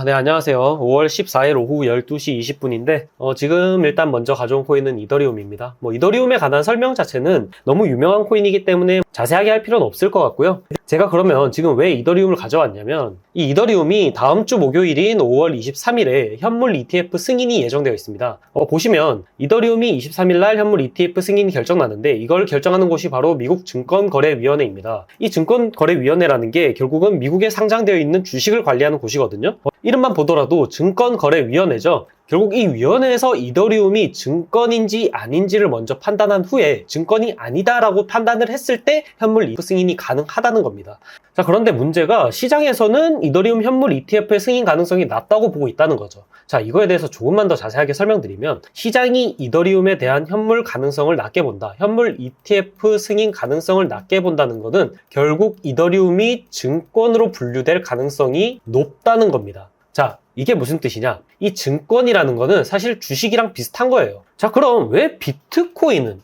네, 안녕하세요. 5월 14일 오후 12시 20분인데, 지금 일단 먼저 가져온 코인은 이더리움입니다. 이더리움에 관한 설명 자체는 너무 유명한 코인이기 때문에 자세하게 할 필요는 없을 것 같고요. 제가 그러면 지금 왜 이더리움을 가져왔냐면, 이 이더리움이 다음 주 목요일인 5월 23일에 현물 ETF 승인이 예정되어 있습니다. 보시면, 이더리움이 23일날 현물 ETF 승인이 결정나는데, 이걸 결정하는 곳이 바로 미국 증권거래위원회입니다. 이 증권거래위원회라는 게 결국은 미국에 상장되어 있는 주식을 관리하는 곳이거든요. 이름만 보더라도 증권거래위원회죠. 결국 이 위원회에서 이더리움이 증권인지 아닌지를 먼저 판단한 후에 증권이 아니다라고 판단을 했을 때 현물 ETF 승인이 가능하다는 겁니다. 자, 그런데 문제가 시장에서는 이더리움 현물 ETF의 승인 가능성이 낮다고 보고 있다는 거죠. 자, 이거에 대해서 조금만 더 자세하게 설명드리면 시장이 이더리움에 대한 현물 가능성을 낮게 본다. 현물 ETF 승인 가능성을 낮게 본다는 것은 결국 이더리움이 증권으로 분류될 가능성이 높다는 겁니다. 자, 이게 무슨 뜻이냐? 이 증권이라는 거는 사실 주식이랑 비슷한 거예요. 자, 그럼 왜 비트코인은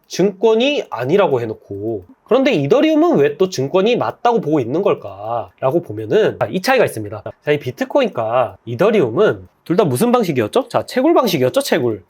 증권이 아니라고 해놓고 그런데 이더리움은 왜 또 증권이 맞다고 보고 있는 걸까? 라고 보면은 이 차이가 있습니다. 자, 이 비트코인과 이더리움은 둘 다 무슨 방식이었죠? 자, 채굴 방식이었죠, 채굴.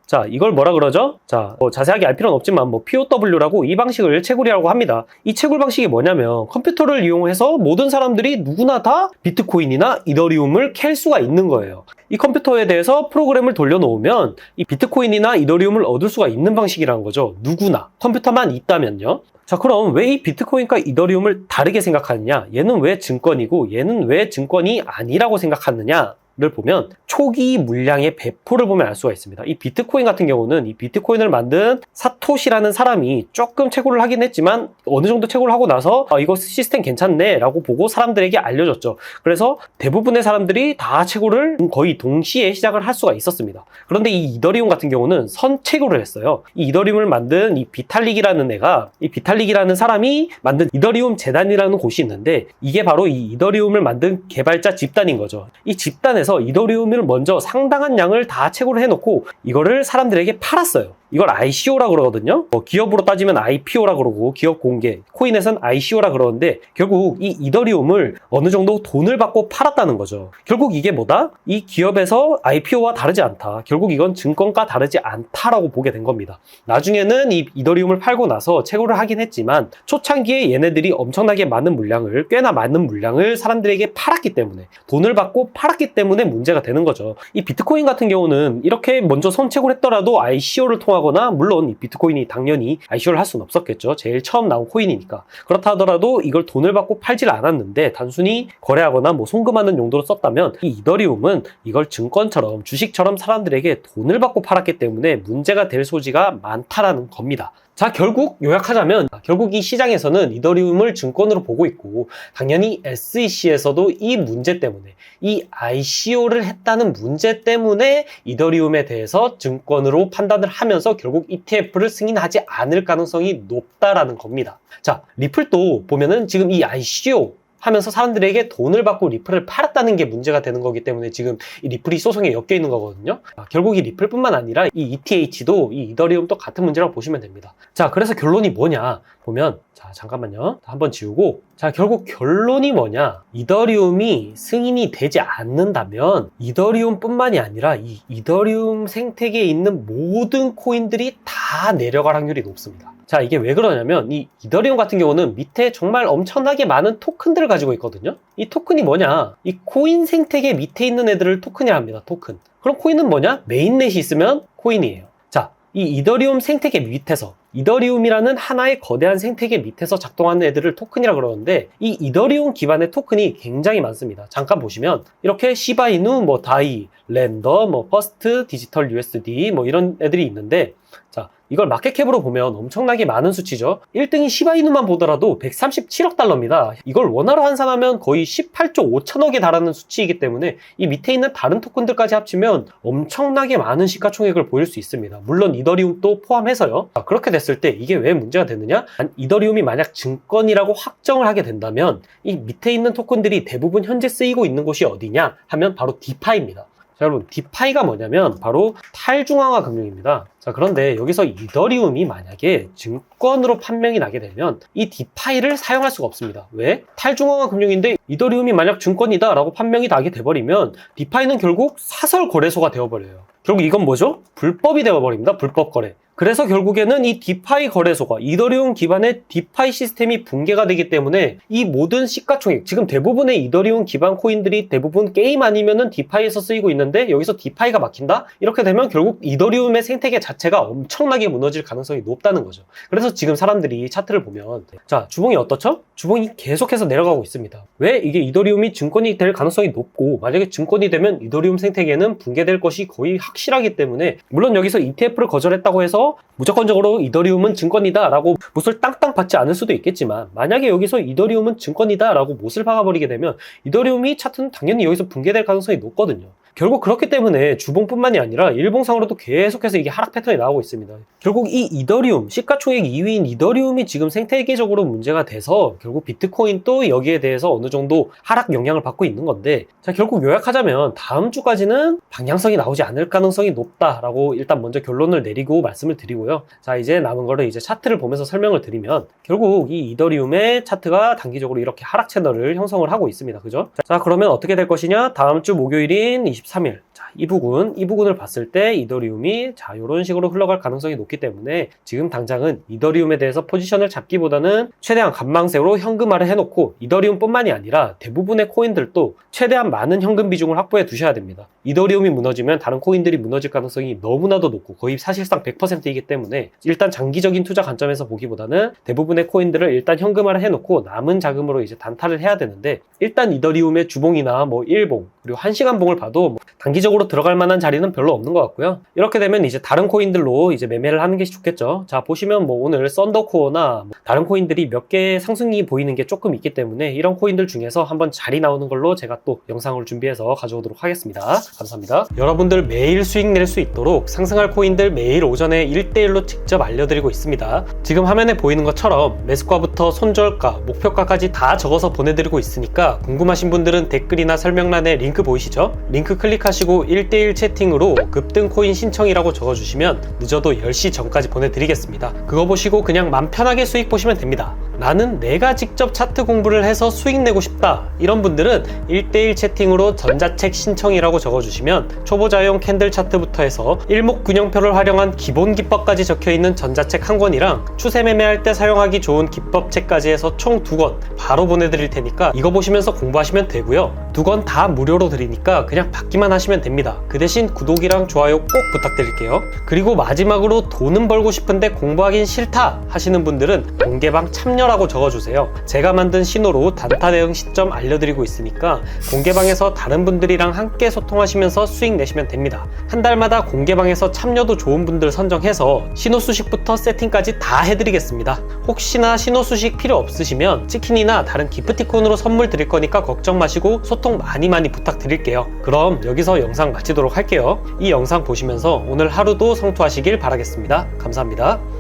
자, 이걸 뭐라 그러죠? 자, 자세하게 알 필요는 없지만 POW라고 이 방식을 채굴이라고 합니다. 이 채굴 방식이 뭐냐면 컴퓨터를 이용해서 모든 사람들이 누구나 다 비트코인이나 이더리움을 캘 수가 있는 거예요. 이 컴퓨터에 대해서 프로그램을 돌려놓으면 이 비트코인이나 이더리움을 얻을 수가 있는 방식이라는 거죠. 누구나. 컴퓨터만 있다면요. 자, 그럼 왜 이 비트코인과 이더리움을 다르게 생각하느냐? 얘는 왜 증권이고 얘는 왜 증권이 아니라고 생각하느냐? 를 보면 초기 물량의 배포를 보면 알 수가 있습니다. 이 비트코인 같은 경우는 이 비트코인을 만든 사토시라는 사람이 조금 채굴을 하긴 했지만 어느 정도 채굴을 하고 나서 이거 시스템 괜찮네 라고 보고 사람들에게 알려줬죠. 그래서 대부분의 사람들이 다 채굴을 거의 동시에 시작을 할 수가 있었습니다. 그런데 이 이더리움 같은 경우는 선채굴을 했어요. 이 이더리움을 만든 이 비탈릭이라는 애가 이 비탈릭이라는 사람이 만든 이더리움 재단이라는 곳이 있는데 이게 바로 이 이더리움을 만든 개발자 집단인 거죠. 이 집단에서 이더리움을 먼저 상당한 양을 다 채굴을 해놓고 이거를 사람들에게 팔았어요. 이걸 ICO라 그러거든요. 기업으로 따지면 IPO라 그러고 기업 공개, 코인에선 ICO라 그러는데 결국 이 이더리움을 어느 정도 돈을 받고 팔았다는 거죠. 결국 이게 뭐다? 이 기업에서 IPO와 다르지 않다. 결국 이건 증권과 다르지 않다라고 보게 된 겁니다. 나중에는 이 이더리움을 팔고 나서 채굴을 하긴 했지만 초창기에 얘네들이 엄청나게 많은 물량을, 꽤나 많은 물량을 사람들에게 팔았기 때문에 돈을 받고 팔았기 때문에 문제가 되는 거죠. 이 비트코인 같은 경우는 이렇게 먼저 선채굴했더라도 ICO를 통하거나 물론 이 비트코인이 당연히 ICO를 할 수는 없었겠죠. 제일 처음 나온 코인이니까. 그렇다 하더라도 이걸 돈을 받고 팔질 않았는데 단순히 거래하거나 송금하는 용도로 썼다면 이 이더리움은 이걸 증권처럼 주식처럼 사람들에게 돈을 받고 팔았기 때문에 문제가 될 소지가 많다라는 겁니다. 자, 결국 요약하자면 결국 이 시장에서는 이더리움을 증권으로 보고 있고 당연히 SEC에서도 이 문제 때문에 이 ICO를 했다는 문제 때문에 이더리움에 대해서 증권으로 판단을 하면서 결국 ETF를 승인하지 않을 가능성이 높다라는 겁니다. 자, 리플도 보면은 지금 이 ICO 하면서 사람들에게 돈을 받고 리플을 팔았다는 게 문제가 되는 거기 때문에 지금 이 리플이 소송에 엮여 있는 거거든요. 결국 이 리플뿐만 아니라 이 ETH도 이 이더리움도 같은 문제라고 보시면 됩니다. 자, 그래서 결론이 뭐냐 보면 자, 잠깐만요. 한번 지우고 자, 결국 결론이 뭐냐? 이더리움이 승인이 되지 않는다면 이더리움뿐만이 아니라 이 이더리움 생태계에 있는 모든 코인들이 다 내려갈 확률이 높습니다. 자, 이게 왜 그러냐면 이 이더리움 같은 경우는 밑에 정말 엄청나게 많은 토큰들을 가지고 있거든요. 이 토큰이 뭐냐? 이 코인 생태계 밑에 있는 애들을 토큰이라 합니다. 토큰. 그럼 코인은 뭐냐? 메인넷이 있으면 코인이에요. 자, 이 이더리움 생태계 밑에서 이더리움이라는 하나의 거대한 생태계 밑에서 작동하는 애들을 토큰이라 그러는데 이 이더리움 기반의 토큰이 굉장히 많습니다. 잠깐 보시면 이렇게 시바이누, 다이, 랜더, 퍼스트, 디지털 USD 이런 애들이 있는데 자, 이걸 마켓캡으로 보면 엄청나게 많은 수치죠. 1등이 시바이누만 보더라도 137억 달러입니다. 이걸 원화로 환산하면 거의 18조 5천억에 달하는 수치이기 때문에 이 밑에 있는 다른 토큰들까지 합치면 엄청나게 많은 시가총액을 보일 수 있습니다. 물론 이더리움도 포함해서요. 자, 그렇게 됐을 때 이게 왜 문제가 되느냐? 이더리움이 만약 증권이라고 확정을 하게 된다면 이 밑에 있는 토큰들이 대부분 현재 쓰이고 있는 곳이 어디냐? 하면 바로 디파이입니다. 자, 여러분, 디파이가 뭐냐면 바로 탈중앙화 금융입니다. 자, 그런데 여기서 이더리움이 만약에 증권으로 판명이 나게 되면 이 디파이를 사용할 수가 없습니다. 왜? 탈중앙화 금융인데 이더리움이 만약 증권이다 라고 판명이 나게 돼버리면 디파이는 결국 사설 거래소가 되어버려요. 결국 이건 뭐죠? 불법이 되어버립니다. 불법 거래. 그래서 결국에는 이 디파이 거래소가 이더리움 기반의 디파이 시스템이 붕괴가 되기 때문에 이 모든 시가총액, 지금 대부분의 이더리움 기반 코인들이 대부분 게임 아니면은 디파이에서 쓰이고 있는데 여기서 디파이가 막힌다? 이렇게 되면 결국 이더리움의 생태계 자체가 엄청나게 무너질 가능성이 높다는 거죠. 그래서 지금 사람들이 차트를 보면 자, 주봉이 어떻죠? 주봉이 계속해서 내려가고 있습니다. 왜? 이게 이더리움이 증권이 될 가능성이 높고 만약에 증권이 되면 이더리움 생태계는 붕괴될 것이 거의 확실하기 때문에 물론 여기서 ETF를 거절했다고 해서 무조건적으로 이더리움은 증권이다 라고 못을 땅땅 박지 않을 수도 있겠지만 만약에 여기서 이더리움은 증권이다 라고 못을 박아버리게 되면 이더리움이 차트는 당연히 여기서 붕괴될 가능성이 높거든요. 결국 그렇기 때문에 주봉뿐만이 아니라 일봉상으로도 계속해서 이게 하락 패턴이 나오고 있습니다. 결국 이 이더리움, 시가총액 2위인 이더리움이 지금 생태계적으로 문제가 돼서 결국 비트코인도 여기에 대해서 어느 정도 하락 영향을 받고 있는 건데 자, 결국 요약하자면 다음 주까지는 방향성이 나오지 않을 가능성이 높다라고 일단 먼저 결론을 내리고 말씀을 드리고요. 자, 이제 남은 거를 이제 차트를 보면서 설명을 드리면 결국 이 이더리움의 차트가 단기적으로 이렇게 하락 채널을 형성을 하고 있습니다. 그죠? 자, 그러면 어떻게 될 것이냐? 다음 주 목요일인 23일. 자, 이 부분을 봤을 때 이더리움이 자, 이런 식으로 흘러갈 가능성이 높기 때문에 지금 당장은 이더리움에 대해서 포지션을 잡기보다는 최대한 관망세로 현금화를 해놓고 이더리움뿐만이 아니라 대부분의 코인들도 최대한 많은 현금 비중을 확보해 두셔야 됩니다. 이더리움이 무너지면 다른 코인들이 무너질 가능성이 너무나도 높고 거의 사실상 100%이기 때문에 일단 장기적인 투자 관점에서 보기보다는 대부분의 코인들을 일단 현금화를 해놓고 남은 자금으로 이제 단타를 해야 되는데 일단 이더리움의 주봉이나 뭐 일봉 그리고 1시간봉을 봐도 뭐 단기적으로 들어갈 만한 자리는 별로 없는 것 같고요. 이렇게 되면 이제 다른 코인들로 이제 매매를 하는 게 좋겠죠. 자, 보시면 뭐 오늘 썬더코어나 뭐 다른 코인들이 몇 개 상승이 보이는 게 조금 있기 때문에 이런 코인들 중에서 한번 자리 나오는 걸로 제가 또 영상을 준비해서 가져오도록 하겠습니다. 감사합니다. 여러분들 매일 수익 낼 수 있도록 상승할 코인들 매일 오전에 1대1로 직접 알려드리고 있습니다. 지금 화면에 보이는 것처럼 매수가부터 손절가, 목표가까지 다 적어서 보내드리고 있으니까 궁금하신 분들은 댓글이나 설명란에 링크 보이시죠? 링크 클릭하시고 1대1 채팅으로 급등 코인 신청이라고 적어주시면 늦어도 10시 전까지 보내드리겠습니다. 그거 보시고 그냥 맘 편하게 수익 보시면 됩니다. 나는 내가 직접 차트 공부를 해서 수익 내고 싶다 이런 분들은 1대1 채팅으로 전자책 신청이라고 적어주시면 초보자용 캔들 차트부터 해서 일목균형표를 활용한 기본 기법까지 적혀있는 전자책 한 권이랑 추세 매매할 때 사용하기 좋은 기법책까지 해서 총 2권 바로 보내드릴 테니까 이거 보시면서 공부하시면 되고요. 2권 다 무료로 드리니까 그냥 받기만 하시면 됩니다. 그 대신 구독이랑 좋아요 꼭 부탁드릴게요. 그리고 마지막으로 돈은 벌고 싶은데 공부하긴 싫다 하시는 분들은 공개방 참여라고 적어주세요. 제가 만든 신호로 단타 대응 시점 알려드리고 있으니까 공개방에서 다른 분들이랑 함께 소통하시면서 수익 내시면 됩니다. 한 달마다 공개방에서 참여도 좋은 분들 선정해서 신호 수식부터 세팅까지 다 해드리겠습니다. 혹시나 신호 수식 필요 없으시면 치킨이나 다른 기프티콘으로 선물 드릴 거니까 걱정 마시고 소통 많이 부탁드릴게요. 그럼 여기서 영상 마치도록 할게요. 이 영상 보시면서 오늘 하루도 성투하시길 바라겠습니다. 감사합니다.